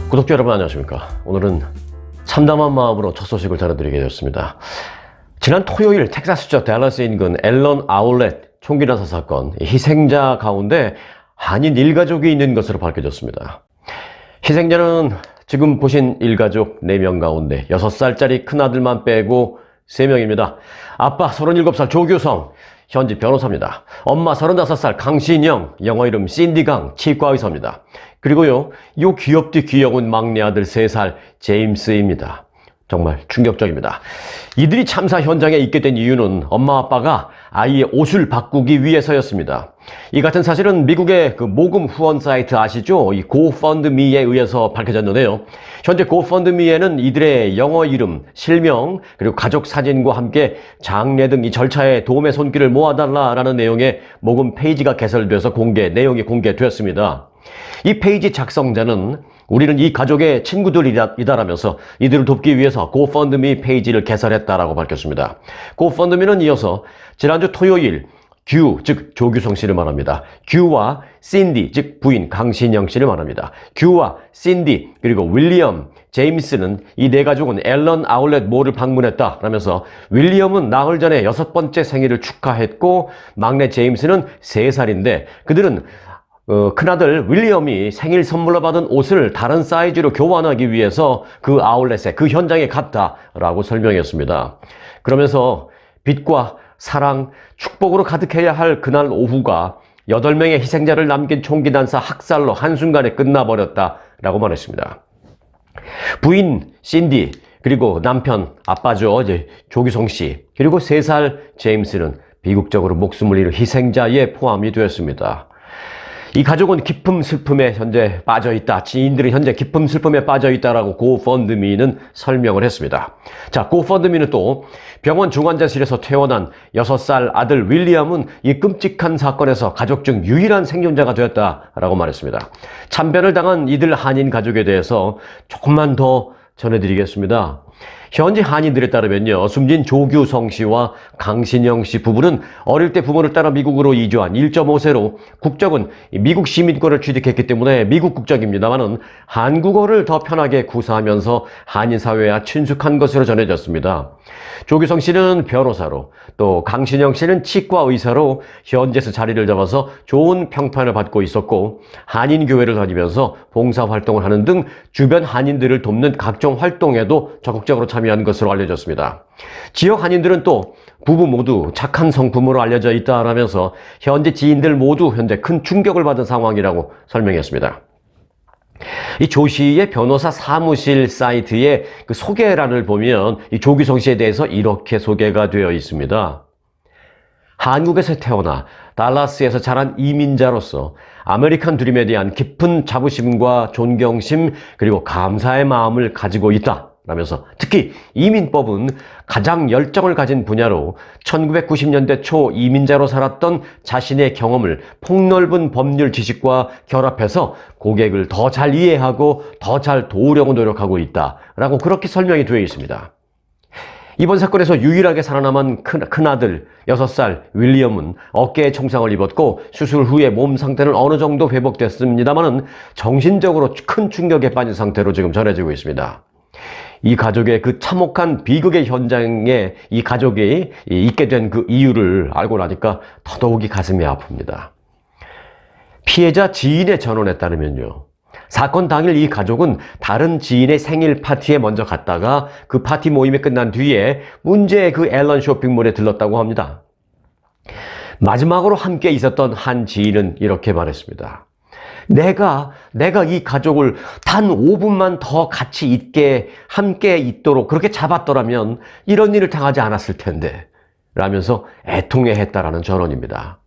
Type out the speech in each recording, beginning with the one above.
구독자 여러분 안녕하십니까. 오늘은 참담한 마음으로 첫 소식을 전해드리게 되었습니다. 지난 토요일 텍사스주 댈러스 인근 앨런 아울렛 총기 난사 사건, 희생자 가운데 한인 일가족이 있는 것으로 밝혀졌습니다. 희생자는 지금 보신 일가족 4명 가운데 6살짜리 큰아들만 빼고 3명입니다. 아빠 37살 조규성, 현직 변호사입니다. 엄마 35살 강신영, 영어 이름 신디강, 치과의사입니다. 그리고요, 요 귀엽디 귀여운 막내 아들 3살 제임스입니다. 정말 충격적입니다. 이들이 참사 현장에 있게 된 이유는 엄마 아빠가 아이의 옷을 바꾸기 위해서였습니다. 이 같은 사실은 미국의 그 모금 후원 사이트 아시죠? 이 고펀드미에 의해서 밝혀졌는데요. 현재 고펀드미에는 이들의 영어 이름, 실명, 그리고 가족 사진과 함께 장례 등 이 절차에 도움의 손길을 모아달라라는 내용의 모금 페이지가 개설돼서 내용이 공개되었습니다. 이 페이지 작성자는 우리는 이 가족의 친구들이다라면서 이들을 돕기 위해서 고펀드미 페이지를 개설했다라고 밝혔습니다. 고펀드미는 이어서 지난주 토요일 규, 즉 조규성 씨를 말합니다. 규와 신디, 즉 부인 강신영 씨를 말합니다. 규와 신디, 그리고 윌리엄, 제임스는 이 4가족은 앨런 아울렛 몰을 방문했다라면서 윌리엄은 나흘 전에 6번째 생일을 축하했고 막내 제임스는 3살인데 그들은 큰아들 윌리엄이 생일 선물로 받은 옷을 다른 사이즈로 교환하기 위해서 그 아울렛에, 그 현장에 갔다라고 설명했습니다. 그러면서 빛과 사랑, 축복으로 가득해야 할 그날 오후가 8명의 희생자를 남긴 총기 난사 학살로 한순간에 끝나버렸다라고 말했습니다. 부인 신디, 그리고 남편, 아빠죠, 이제 조규성 씨, 그리고 3살 제임스는 비극적으로 목숨을 잃은 희생자에 포함이 되었습니다. 이 가족은 깊은 슬픔에 현재 빠져있다. 지인들은 현재 깊은 슬픔에 빠져있다라고 고펀드미는 설명을 했습니다. 자, 고펀드미는 또 병원 중환자실에서 퇴원한 6살 아들 윌리엄은 이 끔찍한 사건에서 가족 중 유일한 생존자가 되었다라고 말했습니다. 참변을 당한 이들 한인 가족에 대해서 조금만 더 전해드리겠습니다. 현지 한인들에 따르면요, 숨진 조규성 씨와 강신영 씨 부부는 어릴 때 부모를 따라 미국으로 이주한 1.5세로 국적은 미국 시민권을 취득했기 때문에 미국 국적입니다만은 한국어를 더 편하게 구사하면서 한인 사회와 친숙한 것으로 전해졌습니다. 조규성 씨는 변호사로, 또 강신영 씨는 치과 의사로 현지에서 자리를 잡아서 좋은 평판을 받고 있었고 한인 교회를 다니면서 봉사활동을 하는 등 주변 한인들을 돕는 각종 활동에도 적극적으로 참여한 것으로 알려졌습니다. 지역 한인들은 또 부부 모두 착한 성품으로 알려져 있다라면서 현지 지인들 모두 현재 큰 충격을 받은 상황이라고 설명했습니다. 이 조 씨의 변호사 사무실 사이트의 그 소개란을 보면 이 조규성 씨에 대해서 이렇게 소개가 되어 있습니다. 한국에서 태어나 달라스에서 자란 이민자로서 아메리칸 드림에 대한 깊은 자부심과 존경심 그리고 감사의 마음을 가지고 있다 라면서 특히 이민법은 가장 열정을 가진 분야로 1990년대 초 이민자로 살았던 자신의 경험을 폭넓은 법률 지식과 결합해서 고객을 더 잘 이해하고 더 잘 도우려고 노력하고 있다 라고 그렇게 설명이 되어 있습니다. 이번 사건에서 유일하게 살아남은 큰아들 6살 윌리엄은 어깨에 총상을 입었고 수술 후에 몸 상태는 어느 정도 회복됐습니다만은 정신적으로 큰 충격에 빠진 상태로 지금 전해지고 있습니다. 이 가족의 그 참혹한 비극의 현장에 이 가족이 있게 된 그 이유를 알고 나니까 더더욱이 가슴이 아픕니다. 피해자 지인의 전원에 따르면요, 사건 당일 이 가족은 다른 지인의 생일 파티에 먼저 갔다가 그 파티 모임이 끝난 뒤에 문제의 그 앨런 쇼핑몰에 들렀다고 합니다. 마지막으로 함께 있었던 한 지인은 이렇게 말했습니다. 내가 이 가족을 단 5분만 더 같이 함께 있도록 그렇게 잡았더라면 이런 일을 당하지 않았을 텐데 라면서 애통해했다라는 전언입니다.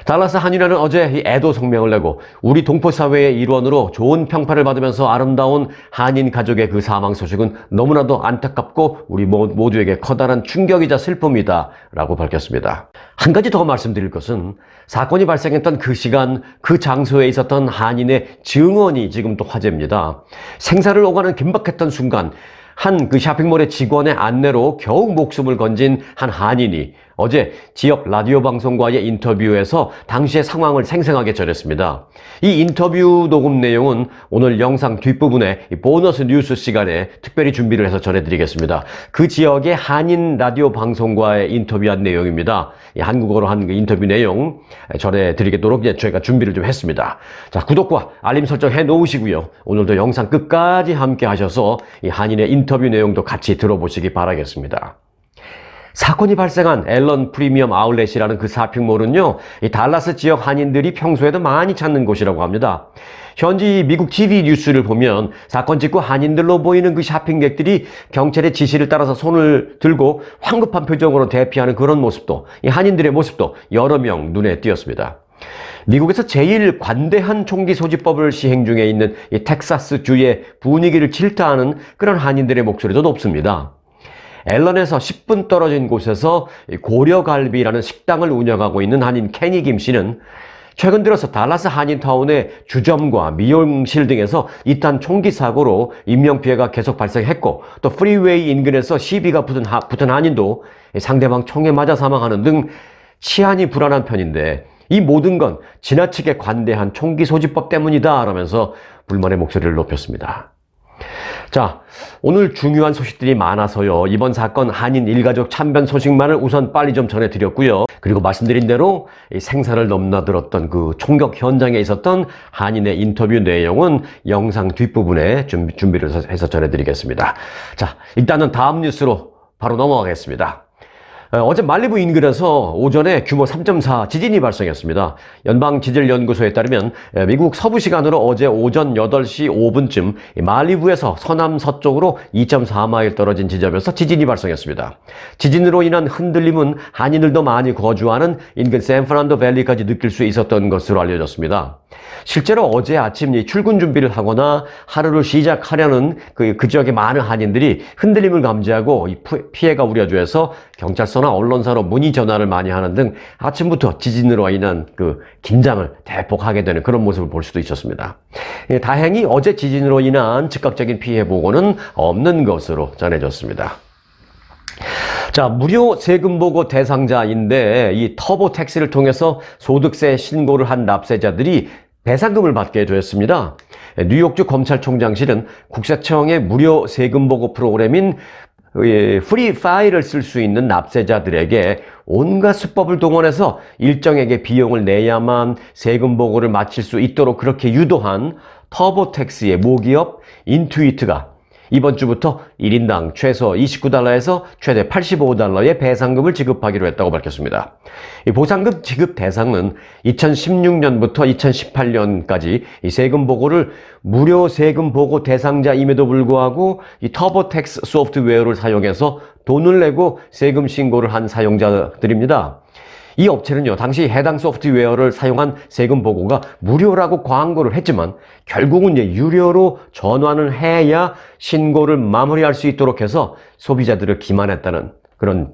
달라스 한인회는 어제 이 애도 성명을 내고 우리 동포사회의 일원으로 좋은 평판을 받으면서 아름다운 한인 가족의 그 사망 소식은 너무나도 안타깝고 우리 모두에게 커다란 충격이자 슬픔이다 라고 밝혔습니다. 한 가지 더 말씀드릴 것은 사건이 발생했던 그 시간, 그 장소에 있었던 한인의 증언이 지금 또 화제입니다. 생사를 오가는 긴박했던 순간 한 그 쇼핑몰의 직원의 안내로 겨우 목숨을 건진 한 한인이 어제 지역 라디오 방송과의 인터뷰에서 당시의 상황을 생생하게 전했습니다. 이 인터뷰 녹음 내용은 오늘 영상 뒷부분에 보너스 뉴스 시간에 특별히 준비를 해서 전해드리겠습니다. 그 지역의 한인 라디오 방송과의 인터뷰한 내용입니다. 한국어로 한 그 인터뷰 내용 전해드리도록 저희가 준비를 좀 했습니다. 자, 구독과 알림 설정 해 놓으시고요. 오늘도 영상 끝까지 함께 하셔서 이 한인의 인터뷰 내용도 같이 들어보시기 바라겠습니다. 사건이 발생한 앨런 프리미엄 아울렛이라는 그 쇼핑몰은요, 이 달라스 지역 한인들이 평소에도 많이 찾는 곳이라고 합니다. 현지 미국 TV 뉴스를 보면 사건 직후 한인들로 보이는 그 쇼핑객들이 경찰의 지시를 따라서 손을 들고 황급한 표정으로 대피하는 그런 모습도, 이 한인들의 모습도 여러 명 눈에 띄었습니다. 미국에서 제일 관대한 총기 소지법을 시행 중에 있는 이 텍사스주의 분위기를 질타하는 그런 한인들의 목소리도 높습니다. 앨런에서 10분 떨어진 곳에서 고려갈비라는 식당을 운영하고 있는 한인 케니 김 씨는 최근 들어서 달라스 한인타운의 주점과 미용실 등에서 이딴 총기 사고로 인명피해가 계속 발생했고, 또 프리웨이 인근에서 시비가 붙은 한인도 상대방 총에 맞아 사망하는 등 치안이 불안한 편인데, 이 모든 건 지나치게 관대한 총기 소지법 때문이다 라면서 불만의 목소리를 높였습니다. 자, 오늘 중요한 소식들이 많아서요, 이번 사건 한인 일가족 참변 소식만을 우선 빨리 좀 전해드렸고요. 그리고 말씀드린 대로 이 생사를 넘나들었던 그 총격 현장에 있었던 한인의 인터뷰 내용은 영상 뒷부분에 준비를 해서 전해드리겠습니다. 자, 일단은 다음 뉴스로 바로 넘어가겠습니다. 어제 말리부 인근에서 오전에 규모 3.4 지진이 발생했습니다. 연방지질연구소에 따르면 미국 서부 시간으로 어제 오전 8시 5분쯤 말리부에서 서남 서쪽으로 2.4마일 떨어진 지점에서 지진이 발생했습니다. 지진으로 인한 흔들림은 한인들도 많이 거주하는 인근 샌프란도 밸리까지 느낄 수 있었던 것으로 알려졌습니다. 실제로 어제 아침 출근 준비를 하거나 하루를 시작하려는 그 지역의 많은 한인들이 흔들림을 감지하고 피해가 우려돼서 경찰서나 언론사로 문의 전화를 많이 하는 등 아침부터 지진으로 인한 그 긴장을 대폭 하게 되는 그런 모습을 볼 수도 있었습니다. 다행히 어제 지진으로 인한 즉각적인 피해 보고는 없는 것으로 전해졌습니다. 자, 무료 세금 보고 대상자인데 이 터보 텍스를 통해서 소득세 신고를 한 납세자들이 배상금을 받게 되었습니다. 뉴욕주 검찰총장실은 국세청의 무료 세금 보고 프로그램인 프리 파일을 쓸 수 있는 납세자들에게 온갖 수법을 동원해서 일정액의 비용을 내야만 세금 보고를 마칠 수 있도록 그렇게 유도한 터보텍스의 모기업 인투이트가 이번 주부터 1인당 최소 $29에서 최대 $85의 배상금을 지급하기로 했다고 밝혔습니다. 이 보상금 지급 대상은 2016년부터 2018년까지 이 세금 보고를 무료 세금 보고 대상자임에도 불구하고 이 터보텍스 소프트웨어를 사용해서 돈을 내고 세금 신고를 한 사용자들입니다. 이 업체는요, 당시 해당 소프트웨어를 사용한 세금 보고가 무료라고 광고를 했지만 결국은 유료로 전환을 해야 신고를 마무리할 수 있도록 해서 소비자들을 기만했다는 그런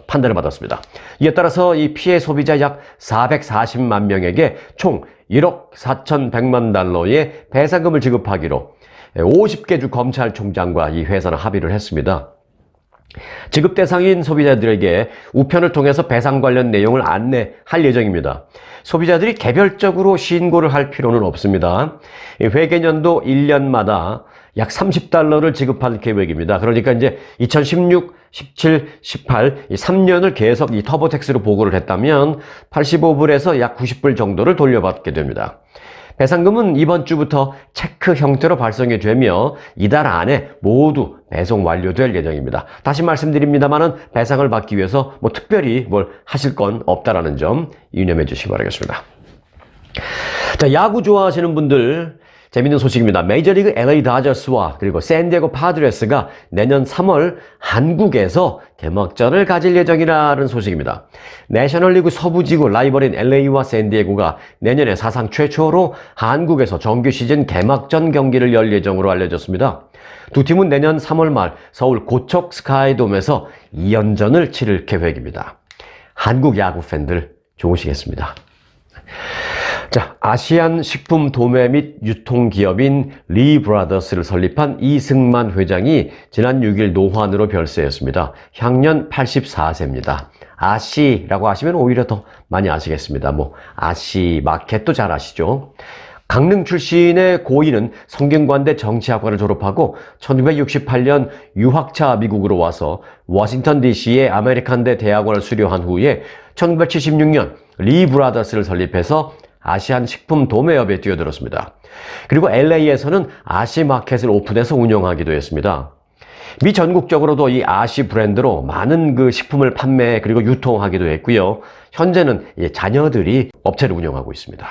판단을 받았습니다. 이에 따라서 이 피해 소비자 약 440만 명에게 총 1억 4,100만 달러의 배상금을 지급하기로 50개 주 검찰총장과 이 회사는 합의를 했습니다. 지급 대상인 소비자들에게 우편을 통해서 배상 관련 내용을 안내할 예정입니다. 소비자들이 개별적으로 신고를 할 필요는 없습니다. 회계년도 1년마다 약 $30를 지급할 계획입니다. 그러니까 이제 2016, 17, 18, 이 3년을 계속 이 터보텍스로 보고를 했다면 85불에서 약 90불 정도를 돌려받게 됩니다. 배상금은 이번 주부터 체크 형태로 발송이 되며 이달 안에 모두 배송 완료될 예정입니다. 다시 말씀드립니다만은 배상을 받기 위해서 특별히 뭘 하실 건 없다라는 점 유념해 주시기 바라겠습니다. 자, 야구 좋아하시는 분들 재밌는 소식입니다. 메이저리그 LA 다저스와 그리고 샌디에고 파드레스가 내년 3월 한국에서 개막전을 가질 예정이라는 소식입니다. 내셔널리그 서부지구 라이벌인 LA와 샌디에고가 내년에 사상 최초로 한국에서 정규 시즌 개막전 경기를 열 예정으로 알려졌습니다. 두 팀은 내년 3월 말 서울 고척 스카이돔에서 2연전을 치를 계획입니다. 한국 야구 팬들 좋으시겠습니다. 자, 아시안 식품 도매 및 유통기업인 리 브라더스를 설립한 이승만 회장이 지난 6일 노환으로 별세했습니다. 향년 84세입니다. 아시라고 하시면 오히려 더 많이 아시겠습니다. 뭐 아시 마켓도 잘 아시죠. 강릉 출신의 고인은 성균관대 정치학과를 졸업하고 1968년 유학차 미국으로 와서 워싱턴 DC의 아메리칸대 대학원을 수료한 후에 1976년 리 브라더스를 설립해서 아시안 식품 도매업에 뛰어들었습니다. 그리고 LA에서는 아시 마켓을 오픈해서 운영하기도 했습니다. 미 전국적으로도 이 아시 브랜드로 많은 그 식품을 판매 그리고 유통하기도 했고요. 현재는 자녀들이 업체를 운영하고 있습니다.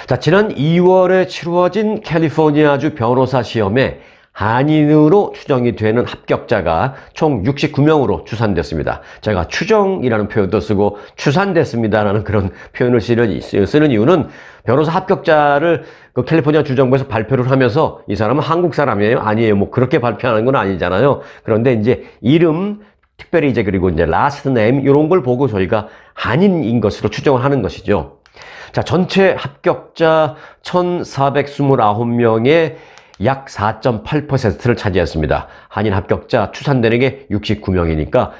자, 지난 2월에 치루어진 캘리포니아주 변호사 시험에 한인으로 추정이 되는 합격자가 총 69명으로 추산됐습니다. 제가 추정이라는 표현도 쓰고 추산됐습니다라는 그런 표현을 쓰는 이유는 변호사 합격자를 그 캘리포니아 주정부에서 발표를 하면서 이 사람은 한국 사람이에요? 아니에요. 뭐 그렇게 발표하는 건 아니잖아요. 그런데 이제 이름, 특별히 이제 그리고 이제 last name 이런 걸 보고 저희가 한인인 것으로 추정을 하는 것이죠. 자, 전체 합격자 1,429명의 약 4.8%를 차지했습니다. 한인 합격자 추산되는 게 69명이니까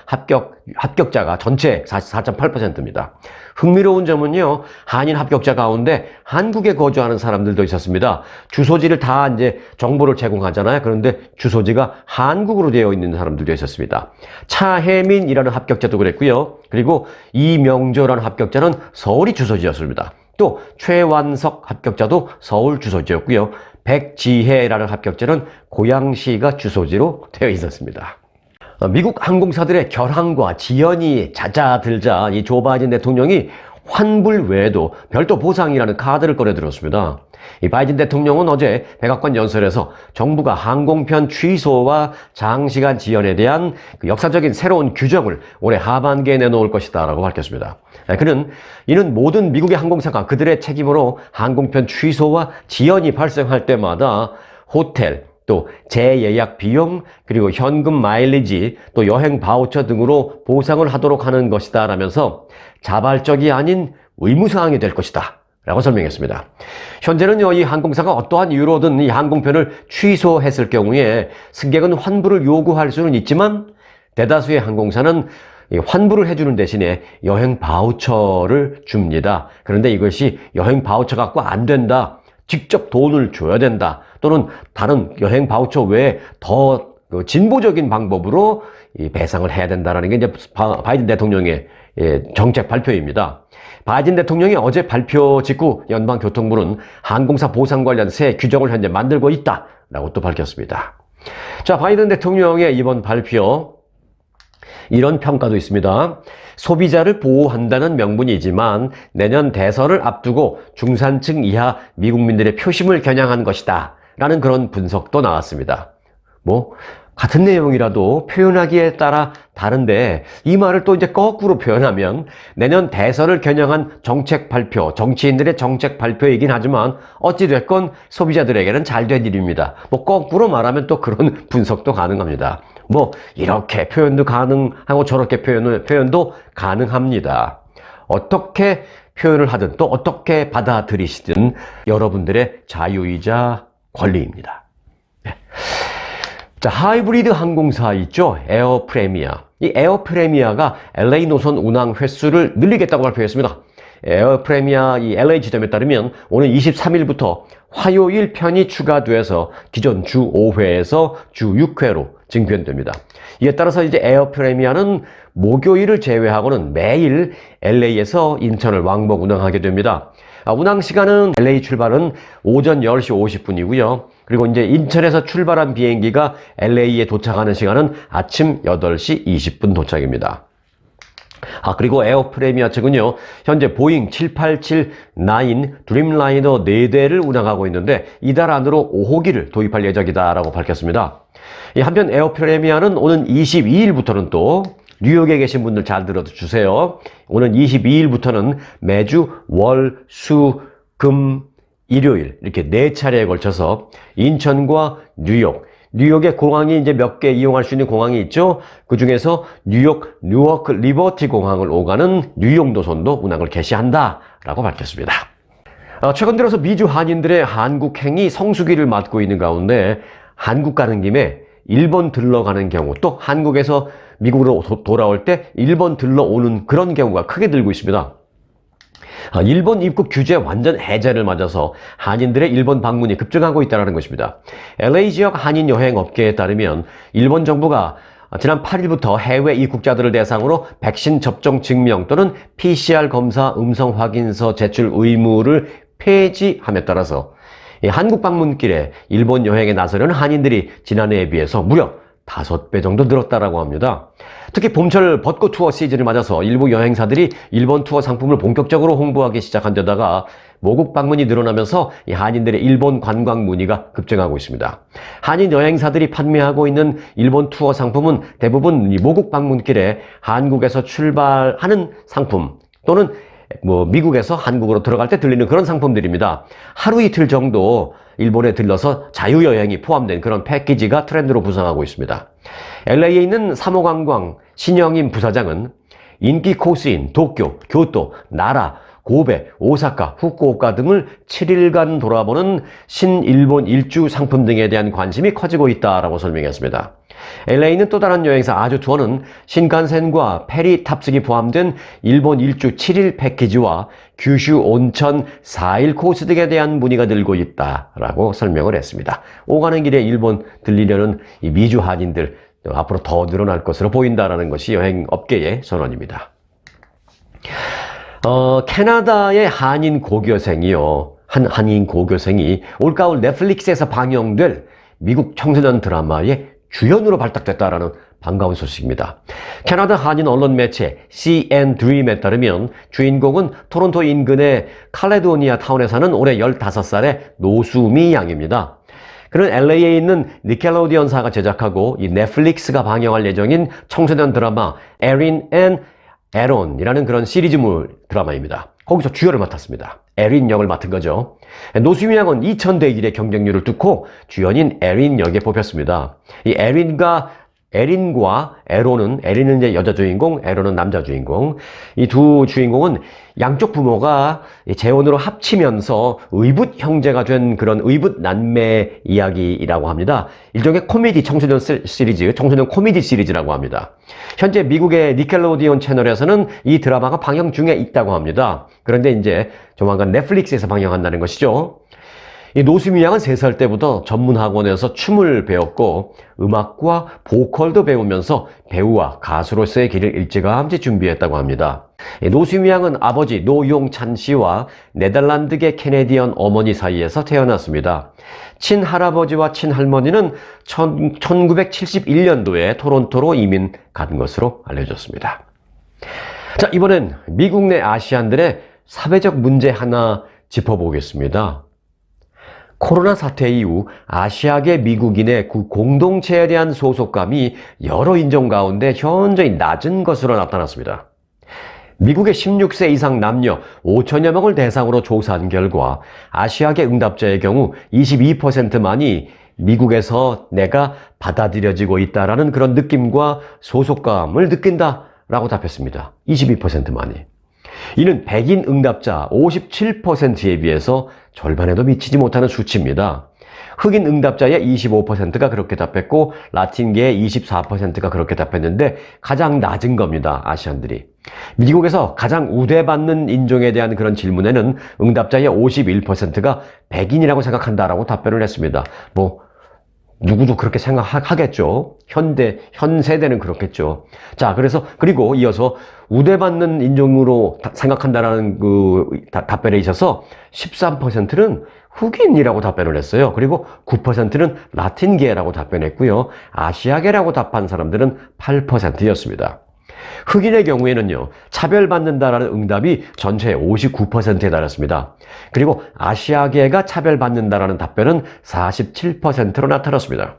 합격자가 전체 4.8%입니다. 흥미로운 점은요, 한인 합격자 가운데 한국에 거주하는 사람들도 있었습니다. 주소지를 다 이제 정보를 제공하잖아요. 그런데 주소지가 한국으로 되어 있는 사람들도 있었습니다. 차혜민이라는 합격자도 그랬고요. 그리고 이명조라는 합격자는 서울이 주소지였습니다. 또 최완석 합격자도 서울 주소지였고요. 백지혜라는 합격자는 고양시가 주소지로 되어 있었습니다. 미국 항공사들의 결항과 지연이 잦아들자 이 조 바이든 대통령이 환불 외에도 별도 보상이라는 카드를 꺼내들었습니다. 이 바이든 대통령은 어제 백악관 연설에서 정부가 항공편 취소와 장시간 지연에 대한 그 역사적인 새로운 규정을 올해 하반기에 내놓을 것이다 라고 밝혔습니다. 그는 이는 모든 미국의 항공사가 그들의 책임으로 항공편 취소와 지연이 발생할 때마다 호텔, 또 재예약 비용, 그리고 현금 마일리지, 또 여행 바우처 등으로 보상을 하도록 하는 것이다 라면서 자발적이 아닌 의무사항이 될 것이다 라고 설명했습니다. 현재는요, 이 항공사가 어떠한 이유로든 이 항공편을 취소했을 경우에 승객은 환불을 요구할 수는 있지만 대다수의 항공사는 환불을 해주는 대신에 여행 바우처를 줍니다. 그런데 이것이 여행 바우처 갖고 안 된다, 직접 돈을 줘야 된다, 또는 다른 여행 바우처 외에 더 진보적인 방법으로 배상을 해야 된다는 게 이제 바이든 대통령의 정책 발표입니다. 바이든 대통령이 어제 발표 직후 연방교통부는 항공사 보상 관련 새 규정을 현재 만들고 있다라고 또 밝혔습니다. 자, 바이든 대통령의 이번 발표, 이런 평가도 있습니다. 소비자를 보호한다는 명분이지만 내년 대선을 앞두고 중산층 이하 미국민들의 표심을 겨냥한 것이다 라는 그런 분석도 나왔습니다. 뭐 같은 내용이라도 표현하기에 따라 다른데 이 말을 또 이제 거꾸로 표현하면 내년 대선을 겨냥한 정책 발표, 정치인들의 정책 발표이긴 하지만 어찌됐건 소비자들에게는 잘된 일입니다. 뭐 거꾸로 말하면 또 그런 분석도 가능합니다. 뭐 이렇게 표현도 가능하고 저렇게 표현도 가능합니다. 어떻게 표현을 하든 또 어떻게 받아들이시든 여러분들의 자유이자 권리입니다. 네. 자, 하이브리드 항공사 있죠? 에어 프레미아. 이 에어 프레미아가 LA 노선 운항 횟수를 늘리겠다고 발표했습니다. 에어 프레미아 이 LA 지점에 따르면 오늘 23일부터 화요일 편이 추가돼서 기존 주 5회에서 주 6회로 증변됩니다. 이에 따라서 이제 에어 프레미아는 목요일을 제외하고는 매일 LA에서 인천을 왕복 운항하게 됩니다. 운항 시간은 LA 출발은 오전 10시 50분이고요. 그리고 이제 인천에서 출발한 비행기가 LA에 도착하는 시간은 아침 8시 20분 도착입니다. 그리고 에어 프레미아 측은요, 현재 보잉 787-9 드림라이너 4대를 운항하고 있는데 이달 안으로 5호기를 도입할 예정이다라고 밝혔습니다. 한편 에어 프레미아는 오는 22일부터는 또 뉴욕에 계신 분들 잘 들어주세요. 오는 22일부터는 매주 월, 수, 금, 일요일 이렇게 4차례에 걸쳐서 인천과 뉴욕의 공항이 이제 몇 개 이용할 수 있는 공항이 있죠. 그 중에서 뉴욕 뉴워크 리버티 공항을 오가는 뉴욕 노선도 운항을 개시한다라고 밝혔습니다. 최근 들어서 미주 한인들의 한국행이 성수기를 맞고 있는 가운데 한국 가는 김에 일본 들러가는 경우, 또 한국에서 미국으로 돌아올 때 일본 들러오는 그런 경우가 크게 늘고 있습니다. 일본 입국 규제 완전 해제를 맞아서 한인들의 일본 방문이 급증하고 있다는 것입니다. LA 지역 한인 여행 업계에 따르면 일본 정부가 지난 8일부터 해외 입국자들을 대상으로 백신 접종 증명 또는 PCR 검사 음성 확인서 제출 의무를 폐지함에 따라서 한국 방문길에 일본 여행에 나서려는 한인들이 지난해에 비해서 무려 5배 정도 늘었다라고 합니다. 특히 봄철 벚꽃 투어 시즌을 맞아서 일부 여행사들이 일본 투어 상품을 본격적으로 홍보하기 시작한 데다가 모국 방문이 늘어나면서 한인들의 일본 관광 문의가 급증하고 있습니다. 한인 여행사들이 판매하고 있는 일본 투어 상품은 대부분 모국 방문길에 한국에서 출발하는 상품 또는 미국에서 한국으로 들어갈 때 들리는 그런 상품들입니다. 하루 이틀 정도 일본에 들러서 자유여행이 포함된 그런 패키지가 트렌드로 부상하고 있습니다. LA에 있는 사모관광 신영임 부사장은 인기 코스인 도쿄, 교토, 나라, 고베, 오사카, 후쿠오카 등을 7일간 돌아보는 신일본 일주 상품 등에 대한 관심이 커지고 있다라고 설명했습니다. LA는 또 다른 여행사 아주투어는 신칸센과 페리 탑승이 포함된 일본 일주 7일 패키지와 규슈 온천 4일 코스 등에 대한 문의가 늘고 있다라고 설명을 했습니다. 오가는 길에 일본 들리려는 이 미주 한인들 앞으로 더 늘어날 것으로 보인다라는 것이 여행업계의 선언입니다. 캐나다의 한인 고교생이요. 한인 고교생이 올가을 넷플릭스에서 방영될 미국 청소년 드라마의 주연으로 발탁됐다라는 반가운 소식입니다. 캐나다 한인 언론 매체 CN Dream에 따르면 주인공은 토론토 인근의 칼레도니아 타운에 사는 올해 15살의 노수미 양입니다. 그는 LA에 있는 니켈로디언사가 제작하고 이 넷플릭스가 방영할 예정인 청소년 드라마 에린 앤 에론이라는 그런 시리즈물 드라마입니다. 거기서 주연을 맡았습니다. 에린 역을 맡은 거죠. 노수미 양은 2000대 1의 경쟁률을 뚫고 주연인 에린 역에 뽑혔습니다. 이 에린과 에론은, 에린은 이제 여자 주인공, 에론은 남자 주인공. 이 두 주인공은 양쪽 부모가 재혼으로 합치면서 의붓 형제가 된 그런 의붓 남매 이야기라고 합니다. 일종의 코미디 청소년 시리즈, 청소년 코미디 시리즈라고 합니다. 현재 미국의 니켈로디온 채널에서는 이 드라마가 방영 중에 있다고 합니다. 그런데 이제 조만간 넷플릭스에서 방영한다는 것이죠. 이 노수미 양은 3살 때부터 전문 학원에서 춤을 배웠고 음악과 보컬도 배우면서 배우와 가수로서의 길을 일찌감치 준비했다고 합니다. 노수미 양은 아버지 노용찬 씨와 네덜란드계 캐네디언 어머니 사이에서 태어났습니다. 친할아버지와 친할머니는 1971년도에 토론토로 이민 간 것으로 알려졌습니다. 자, 이번엔 미국 내 아시안들의 사회적 문제 하나 짚어보겠습니다. 코로나 사태 이후 아시아계 미국인의 공동체에 대한 소속감이 여러 인종 가운데 현저히 낮은 것으로 나타났습니다. 미국의 16세 이상 남녀 5천여 명을 대상으로 조사한 결과 아시아계 응답자의 경우 22%만이 미국에서 내가 받아들여지고 있다라는 그런 느낌과 소속감을 느낀다라고 답했습니다. 22%만이. 이는 백인 응답자 57%에 비해서 절반에도 미치지 못하는 수치입니다. 흑인 응답자의 25%가 그렇게 답했고 라틴계의 24%가 그렇게 답했는데 가장 낮은 겁니다. 아시안들이. 미국에서 가장 우대받는 인종에 대한 그런 질문에는 응답자의 51%가 백인이라고 생각한다라고 답변을 했습니다. 누구도 그렇게 생각하겠죠. 현 세대는 그렇겠죠. 자, 그리고 이어서 우대받는 인종으로 생각한다라는 답변에 있어서 13%는 흑인이라고 답변을 했어요. 그리고 9%는 라틴계라고 답변했고요. 아시아계라고 답한 사람들은 8%였습니다. 흑인의 경우에는요, 차별받는다라는 응답이 전체의 59%에 달했습니다. 그리고 아시아계가 차별받는다라는 답변은 47%로 나타났습니다.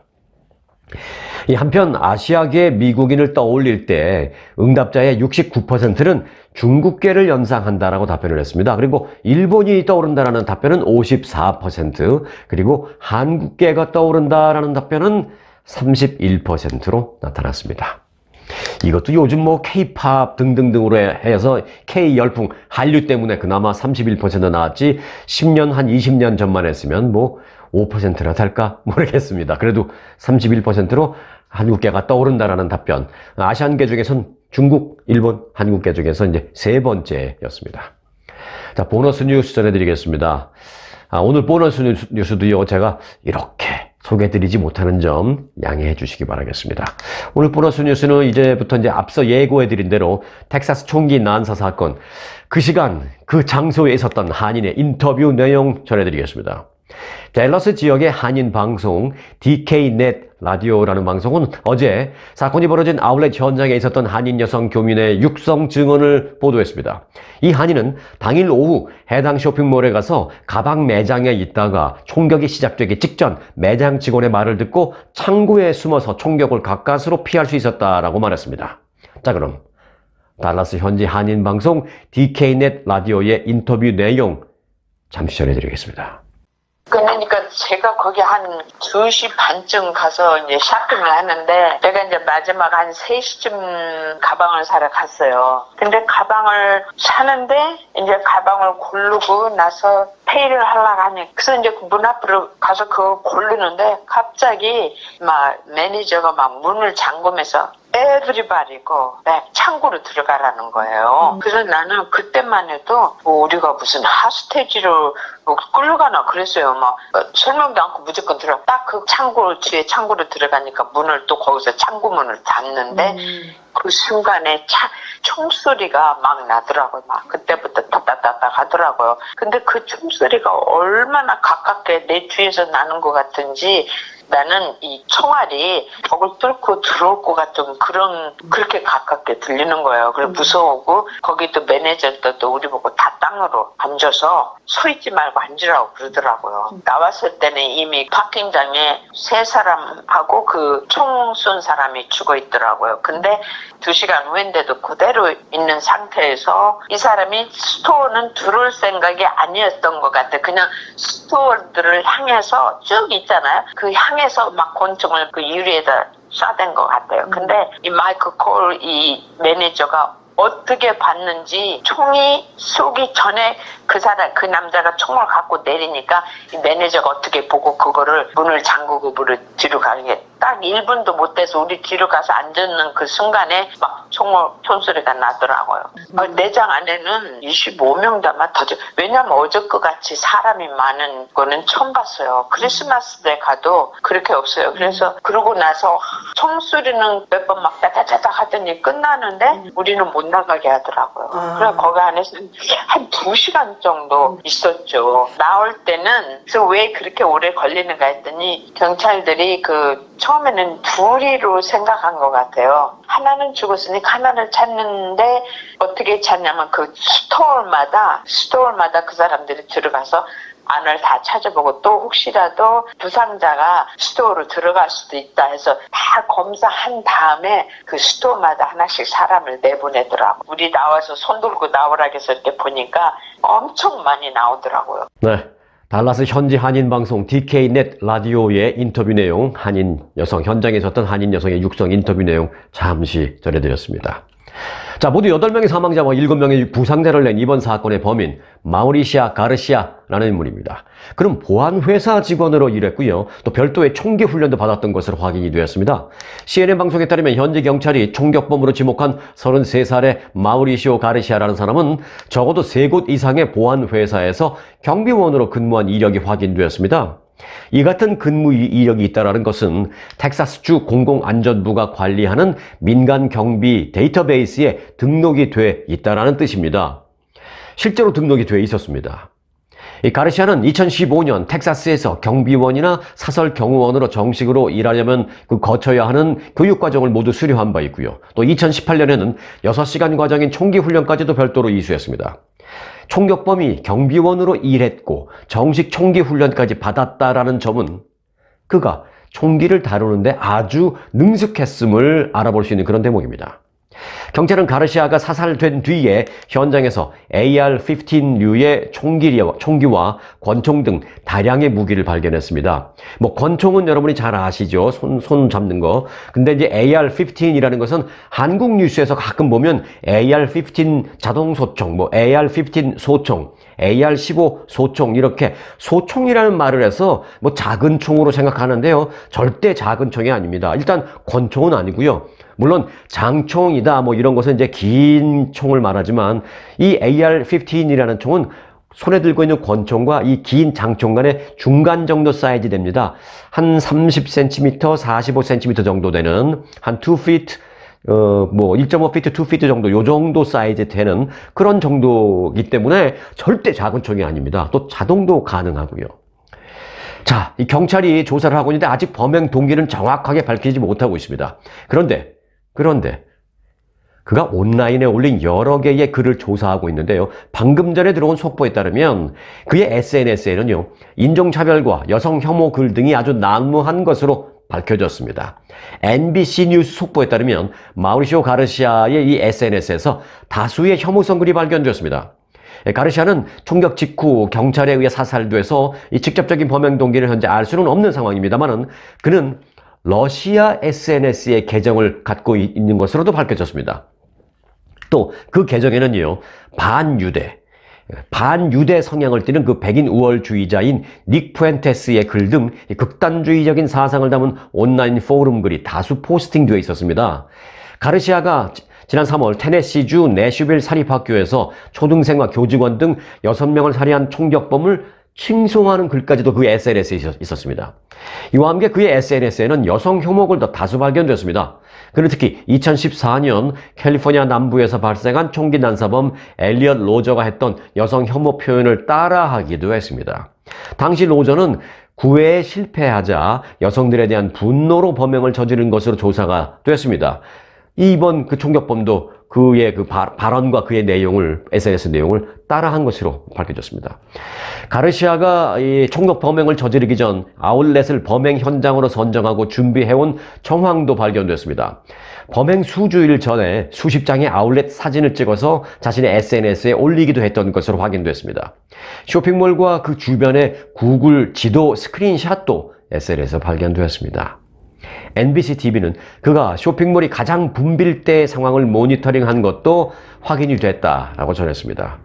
한편 아시아계 미국인을 떠올릴 때 응답자의 69%는 중국계를 연상한다라고 답변을 했습니다. 그리고 일본이 떠오른다라는 답변은 54%, 그리고 한국계가 떠오른다라는 답변은 31%로 나타났습니다. 이것도 요즘 K-팝 등등등으로 해서 K-열풍, 한류 때문에 그나마 31% 나왔지 10년, 한 20년 전만 했으면 5%나 될까 모르겠습니다. 그래도 31%로 한국계가 떠오른다라는 답변. 아시안계 중에선 중국, 일본, 한국계 중에서 이제 세 번째였습니다. 자, 보너스 뉴스 전해드리겠습니다. 오늘 보너스 뉴스도요, 제가 이렇게 소개해드리지 못하는 점 양해해 주시기 바라겠습니다. 오늘 보너스 뉴스는 이제부터 앞서 예고해드린 대로 텍사스 총기 난사 사건, 그 시간, 그 장소에 있었던 한인의 인터뷰 내용 전해드리겠습니다. 댈러스 지역의 한인 방송 DKNet 라디오라는 방송은 어제 사건이 벌어진 아울렛 현장에 있었던 한인 여성 교민의 육성 증언을 보도했습니다. 이 한인은 당일 오후 해당 쇼핑몰에 가서 가방 매장에 있다가 총격이 시작되기 직전 매장 직원의 말을 듣고 창고에 숨어서 총격을 가까스로 피할 수 있었다라고 말했습니다. 자, 그럼 달라스 현지 한인 방송 DKNet 라디오의 인터뷰 내용 잠시 전해드리겠습니다. 그러니까 제가 거기 한 2시 반쯤 가서 이제 쇼핑을 하는데, 내가 이제 마지막 한 3시쯤 가방을 사러 갔어요. 근데 가방을 사는데 이제 가방을 고르고 나서 페이를 하려고 하니, 그래서 이제 문 앞으로 가서 그거 고르는데 갑자기 막 매니저가 막 문을 잠그면서 everybody고 창고로 들어가라는 거예요. 그래서 나는 그때만 해도 우리가 무슨 하스테이지로 끌려가나 그랬어요. 막 설명도 않고 무조건 들어가. 딱 그 창고 뒤에 창고로 들어가니까 문을 또 거기서 창고 문을 닫는데 그 순간에 총소리가 막 나더라고요. 막 그때부터 따따따따 하더라고요. 근데 그 총소리가 얼마나 가깝게 내 뒤에서 나는 것 같은지, 나는 이 총알이 벽을 뚫고 들어올 것 같은 그렇게 가깝게 들리는 거예요. 그래서 무서우고, 거기 또 매니저들도 우리 보고 다 땅으로 앉아서 서 있지 말고 앉으라고 그러더라고요. 나왔을 때는 이미 파킹장에 3사람하고 그 총 쏜 사람이 죽어 있더라고요. 근데 2시간 후인데도 그대로 있는 상태에서 이 사람이 스토어는 들어올 생각이 아니었던 것 같아. 그냥 스토어들을 향해서 쭉 있잖아요. 그 향해서 막 권총을 그 유리에다 쏴댄 것 같아요. 근데 이 마이클 콜 이 매니저가 어떻게 봤는지, 총이 쏘기 전에 그 남자가 총을 갖고 내리니까 이 매니저가 어떻게 보고 그거를 문을 잠그고 문을 뒤로 가는 게 딱 1분도 못 돼서 우리 뒤로 가서 앉는 그 순간에 막 총소리가 나더라고요. 내장 안에는 25명 담아 터져. 왜냐면 어저께 같이 사람이 많은 거는 처음 봤어요. 크리스마스 때 가도 그렇게 없어요. 그래서 그러고 나서 총소리는 몇 번 막 따다다닥 하더니 끝나는데 우리는 못 나가게 하더라고요. 그래서 거기 안에서 한 2시간 정도 있었죠. 나올 때는 그래서 왜 그렇게 오래 걸리는가 했더니 경찰들이 처음에는 둘이로 생각한 것 같아요. 하나는 죽었으니까 하나를 찾는데 어떻게 찾냐면 그 스토어마다 그 사람들이 들어가서 안을 다 찾아보고, 또 혹시라도 부상자가 스토어로 들어갈 수도 있다 해서 다 검사한 다음에 그 스토어마다 하나씩 사람을 내보내더라고요. 우리 나와서 손 들고 나오라고 해서 이렇게 보니까 엄청 많이 나오더라고요. 네. 달라스 현지 한인 방송 DKNet 라디오의 인터뷰 내용, 한인 여성, 현장에 있었던 한인 여성의 육성 인터뷰 내용 잠시 전해드렸습니다. 자, 모두 8명의 사망자와 7명의 부상자를 낸 이번 사건의 범인, 마우리시아 가르시아라는 인물입니다. 그는 보안회사 직원으로 일했고요. 또 별도의 총기 훈련도 받았던 것으로 확인이 되었습니다. CNN 방송에 따르면 현지 경찰이 총격범으로 지목한 33살의 마우리시오 가르시아라는 사람은 적어도 3곳 이상의 보안회사에서 경비원으로 근무한 이력이 확인되었습니다. 이 같은 근무 이력이 있다는 것은 텍사스주 공공안전부가 관리하는 민간 경비 데이터베이스에 등록이 돼 있다는 뜻입니다. 실제로 등록이 돼 있었습니다. 이 가르시아는 2015년 텍사스에서 경비원이나 사설 경호원으로 정식으로 일하려면 거쳐야 하는 교육과정을 모두 수료한 바 있고요. 또 2018년에는 6시간 과정인 총기 훈련까지도 별도로 이수했습니다. 총격범이 경비원으로 일했고 정식 총기 훈련까지 받았다라는 점은 그가 총기를 다루는데 아주 능숙했음을 알아볼 수 있는 그런 대목입니다. 경찰은 가르시아가 사살된 뒤에 현장에서 AR-15류의 총기와 권총 등 다량의 무기를 발견했습니다. 권총은 여러분이 잘 아시죠? 손 잡는 거. 근데 이제 AR-15이라는 것은 한국 뉴스에서 가끔 보면 AR-15 자동소총, AR-15 소총, AR-15 소총, 이렇게 소총이라는 말을 해서 뭐 작은 총으로 생각하는데요. 절대 작은 총이 아닙니다. 일단 권총은 아니고요. 물론 장총이다 뭐 이런 것은 이제 긴 총을 말하지만 이 AR-15이라는 총은 손에 들고 있는 권총과 이 긴 장총 간의 중간 정도 사이즈 됩니다. 한 30cm, 45cm 정도 되는 한 2feet, 1.5feet, 2feet 정도, 요 정도 사이즈 되는 그런 정도이기 때문에 절대 작은 총이 아닙니다. 또 자동도 가능하고요. 자, 이 경찰이 조사를 하고 있는데 아직 범행 동기는 정확하게 밝히지 못하고 있습니다. 그런데 그가 온라인에 올린 여러 개의 글을 조사하고 있는데요. 방금 전에 들어온 속보에 따르면 그의 SNS에는요. 인종차별과 여성 혐오 글 등이 아주 난무한 것으로 밝혀졌습니다. NBC 뉴스 속보에 따르면 마우리시오 가르시아의 이 SNS에서 다수의 혐오성 글이 발견되었습니다. 가르시아는 총격 직후 경찰에 의해 사살돼서 이 직접적인 범행 동기를 현재 알 수는 없는 상황입니다만은 그는 러시아 SNS의 계정을 갖고 있는 것으로도 밝혀졌습니다. 또 그 계정에는요, 반유대 성향을 띠는 그 백인 우월주의자인 닉 푸엔테스의 글 등 극단주의적인 사상을 담은 온라인 포럼 글이 다수 포스팅되어 있었습니다. 가르시아가 지난 3월 테네시주 내슈빌 사립학교에서 초등생과 교직원 등 6명을 살해한 총격범을 칭송하는 글까지도 그 SNS에 있었습니다. 이와 함께 그의 SNS에는 여성 혐오글도 다수 발견됐습니다. 그는 특히 2014년 캘리포니아 남부에서 발생한 총기 난사범 엘리엇 로저가 했던 여성 혐오 표현을 따라하기도 했습니다. 당시 로저는 구애에 실패하자 여성들에 대한 분노로 범행을 저지른 것으로 조사가 됐습니다. 이번 그 총격범도 그의 그 발언과 그의 내용을, SNS 내용을 따라한 것으로 밝혀졌습니다. 가르시아가 이 총격 범행을 저지르기 전 아울렛을 범행 현장으로 선정하고 준비해온 정황도 발견됐습니다. 범행 수주일 전에 수십 장의 아울렛 사진을 찍어서 자신의 SNS에 올리기도 했던 것으로 확인됐습니다. 쇼핑몰과 그 주변의 구글 지도 스크린샷도 SNS에서 발견되었습니다. NBC TV는 그가 쇼핑몰이 가장 붐빌 때의 상황을 모니터링한 것도 확인이 됐다라고 전했습니다.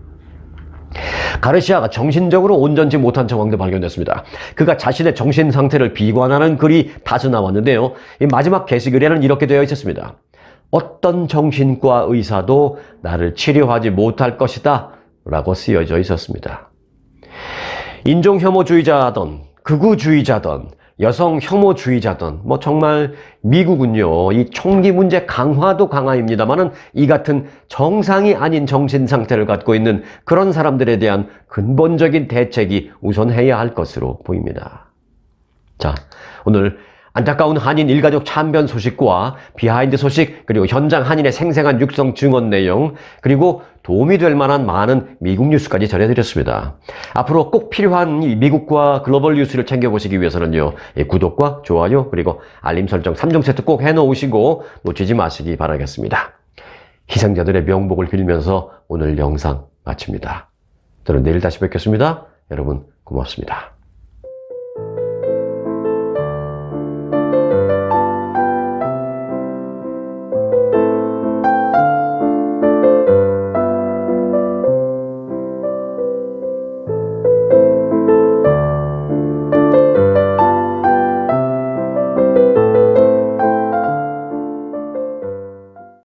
가르시아가 정신적으로 온전치 못한 정황도 발견됐습니다. 그가 자신의 정신 상태를 비관하는 글이 다수 나왔는데요. 이 마지막 게시글에는 이렇게 되어 있었습니다. 어떤 정신과 의사도 나를 치료하지 못할 것이다 라고 쓰여져 있었습니다. 인종 혐오주의자든 극우주의자든 여성 혐오주의자든 정말 미국은요, 이 총기 문제 강화도 강화입니다만은 이 같은 정상이 아닌 정신 상태를 갖고 있는 그런 사람들에 대한 근본적인 대책이 우선해야 할 것으로 보입니다. 자, 오늘 안타까운 한인 일가족 참변 소식과 비하인드 소식, 그리고 현장 한인의 생생한 육성 증언 내용, 그리고 도움이 될 만한 많은 미국 뉴스까지 전해드렸습니다. 앞으로 꼭 필요한 이 미국과 글로벌 뉴스를 챙겨보시기 위해서는요, 구독과 좋아요, 그리고 알림 설정 3종 세트 꼭 해놓으시고 놓치지 마시기 바라겠습니다. 희생자들의 명복을 빌면서 오늘 영상 마칩니다. 저는 내일 다시 뵙겠습니다. 여러분 고맙습니다.